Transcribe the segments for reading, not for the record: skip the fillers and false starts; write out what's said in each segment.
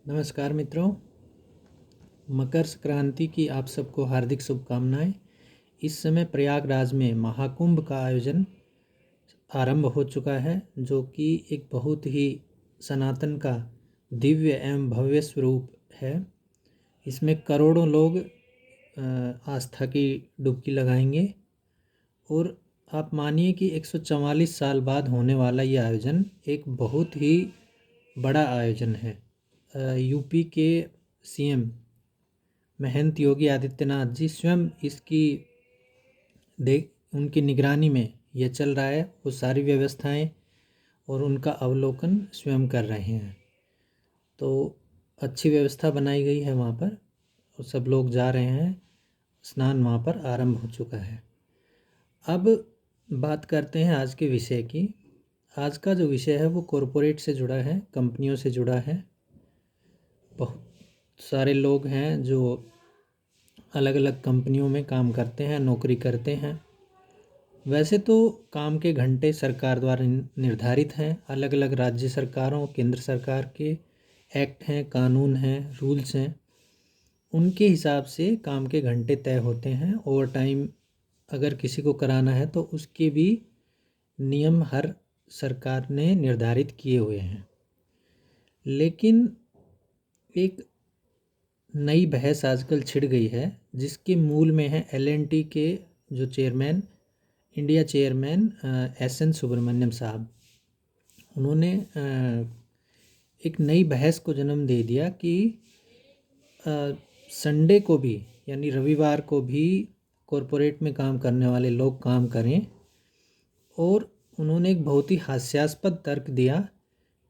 नमस्कार मित्रों, मकर संक्रांति की आप सबको हार्दिक शुभकामनाएं। इस समय प्रयागराज में महाकुंभ का आयोजन आरंभ हो चुका है, जो कि एक बहुत ही सनातन का दिव्य एवं भव्य स्वरूप है। इसमें करोड़ों लोग आस्था की डुबकी लगाएंगे और आप मानिए कि 144 साल बाद होने वाला ये आयोजन एक बहुत ही बड़ा आयोजन है। यूपी के सीएम महंत योगी आदित्यनाथ जी स्वयं इसकी उनकी निगरानी में ये चल रहा है। वो सारी व्यवस्थाएं और उनका अवलोकन स्वयं कर रहे हैं। तो अच्छी व्यवस्था बनाई गई है वहाँ पर और सब लोग जा रहे हैं। स्नान वहाँ पर आरंभ हो चुका है। अब बात करते हैं आज के विषय की। आज का जो विषय है वो कॉरपोरेट से जुड़ा है, कंपनियों से जुड़ा है। बहुत सारे लोग हैं जो अलग अलग कंपनियों में काम करते हैं, नौकरी करते हैं। वैसे तो काम के घंटे सरकार द्वारा निर्धारित हैं। अलग अलग राज्य सरकारों, केंद्र सरकार के एक्ट हैं, कानून हैं, रूल्स हैं। उनके हिसाब से काम के घंटे तय होते हैं। ओवर टाइम अगर किसी को कराना है तो उसके भी नियम हर सरकार ने निर्धारित किए हुए हैं। लेकिन एक नई बहस आजकल छिड़ गई है, जिसके मूल में है एल&टी के जो chairman, India chairman S N. Subrahmanyam साहब। उन्होंने एक नई बहस को जन्म दे दिया कि संडे को भी यानी रविवार को भी कॉरपोरेट में काम करने वाले लोग काम करें। और उन्होंने एक बहुत ही हास्यास्पद तर्क दिया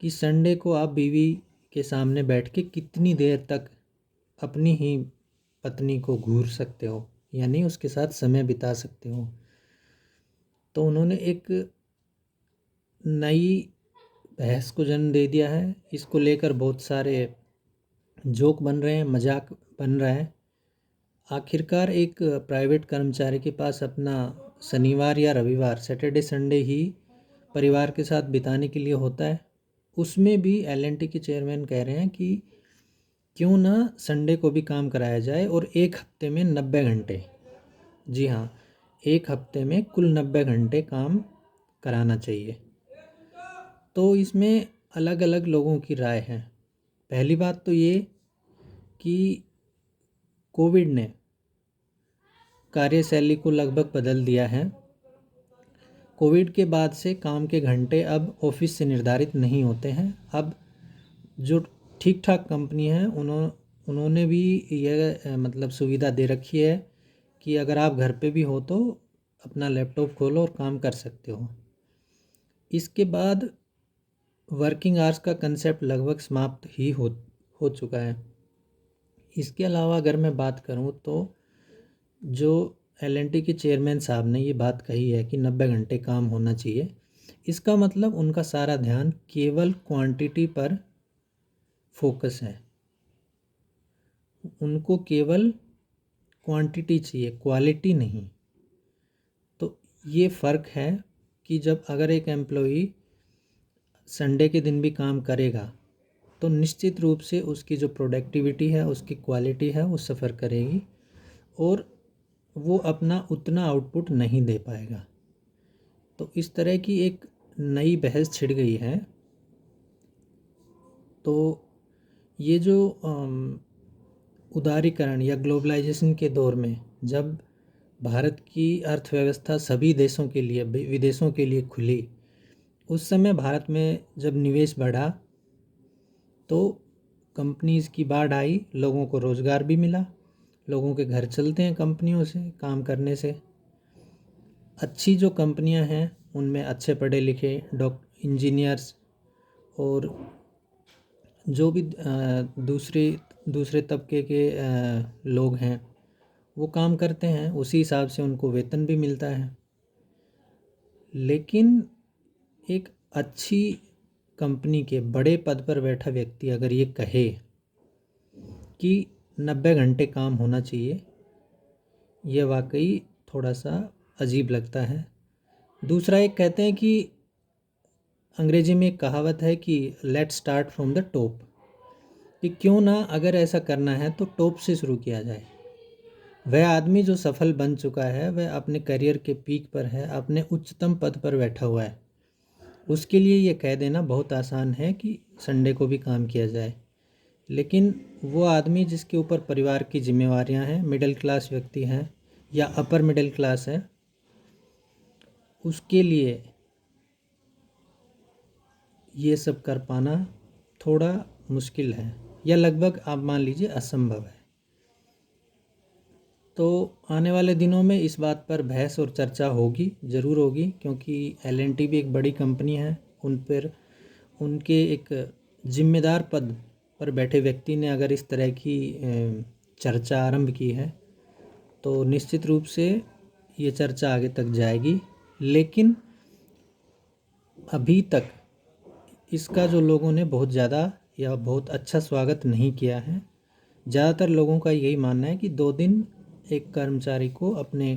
कि संडे को आप बीवी के सामने बैठ के कितनी देर तक अपनी ही पत्नी को घूर सकते हो, यानी उसके साथ समय बिता सकते हो। तो उन्होंने एक नई बहस को जन्म दे दिया है। इसको लेकर बहुत सारे जोक बन रहे हैं, मजाक बन रहा है। आखिरकार एक प्राइवेट कर्मचारी के पास अपना शनिवार या रविवार, सैटरडे संडे ही परिवार के साथ बिताने के लिए होता है। उसमें भी एल&टी के चेयरमैन कह रहे हैं कि क्यों ना संडे को भी काम कराया जाए और एक हफ्ते में 90 घंटे, जी हाँ, एक हफ्ते में कुल 90 घंटे काम कराना चाहिए। तो इसमें अलग अलग लोगों की राय है। पहली बात तो ये कि कोविड ने कार्यशैली को लगभग बदल दिया है। कोविड के बाद से काम के घंटे अब ऑफिस से निर्धारित नहीं होते हैं। अब जो ठीक ठाक कंपनी है उन्होंने भी यह मतलब सुविधा दे रखी है कि अगर आप घर पे भी हो तो अपना लैपटॉप खोलो और काम कर सकते हो। इसके बाद वर्किंग आवर्स का कंसेप्ट लगभग समाप्त ही हो चुका है। इसके अलावा अगर मैं बात करूं तो जो एल&टी के चेयरमैन साहब ने ये बात कही है कि 90 घंटे काम होना चाहिए, इसका मतलब उनका सारा ध्यान केवल क्वांटिटी पर फोकस है। उनको केवल क्वांटिटी चाहिए, क्वालिटी नहीं। तो ये फ़र्क है कि जब अगर एक एम्प्लॉई संडे के दिन भी काम करेगा तो निश्चित रूप से उसकी जो प्रोडक्टिविटी है, उसकी क्वालिटी है, वो सफ़र करेगी और वो अपना उतना आउटपुट नहीं दे पाएगा। तो इस तरह की एक नई बहस छिड़ गई है। तो ये जो उदारीकरण या ग्लोबलाइजेशन के दौर में जब भारत की अर्थव्यवस्था सभी देशों के लिए, विदेशों के लिए खुली, उस समय भारत में जब निवेश बढ़ा तो कंपनीज़ की बाढ़ आई, लोगों को रोज़गार भी मिला, लोगों के घर चलते हैं कंपनियों से काम करने से। अच्छी जो कंपनियां हैं उनमें अच्छे पढ़े लिखे इंजीनियर्स और जो भी दूसरे तबके के लोग हैं वो काम करते हैं। उसी हिसाब से उनको वेतन भी मिलता है। लेकिन एक अच्छी कंपनी के बड़े पद पर बैठा व्यक्ति अगर ये कहे कि 90 घंटे काम होना चाहिए, यह वाकई थोड़ा सा अजीब लगता है। दूसरा, एक कहते हैं कि अंग्रेजी में एक कहावत है कि let's start from the top. कि क्यों ना अगर ऐसा करना है तो टॉप से शुरू किया जाए। वह आदमी जो सफल बन चुका है, वह अपने करियर के पीक पर है, अपने उच्चतम पद पर बैठा हुआ है, उसके लिए ये कह देना बहुत आसान है कि संडे को भी काम किया जाए। लेकिन वो आदमी जिसके ऊपर परिवार की जिम्मेवारियां हैं, मिडिल क्लास व्यक्ति हैं या अपर मिडिल क्लास है, उसके लिए ये सब कर पाना थोड़ा मुश्किल है, या लगभग आप मान लीजिए असंभव है। तो आने वाले दिनों में इस बात पर बहस और चर्चा होगी, ज़रूर होगी, क्योंकि एल&टी भी एक बड़ी कंपनी है। उन पर उनके एक जिम्मेदार पद पर बैठे व्यक्ति ने अगर इस तरह की चर्चा आरंभ की है तो निश्चित रूप से ये चर्चा आगे तक जाएगी। लेकिन अभी तक इसका जो लोगों ने बहुत ज़्यादा या बहुत अच्छा स्वागत नहीं किया है। ज़्यादातर लोगों का यही मानना है कि 2 दिन एक कर्मचारी को अपने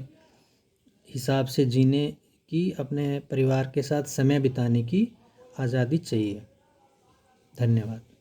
हिसाब से जीने की, अपने परिवार के साथ समय बिताने की आज़ादी चाहिए। धन्यवाद।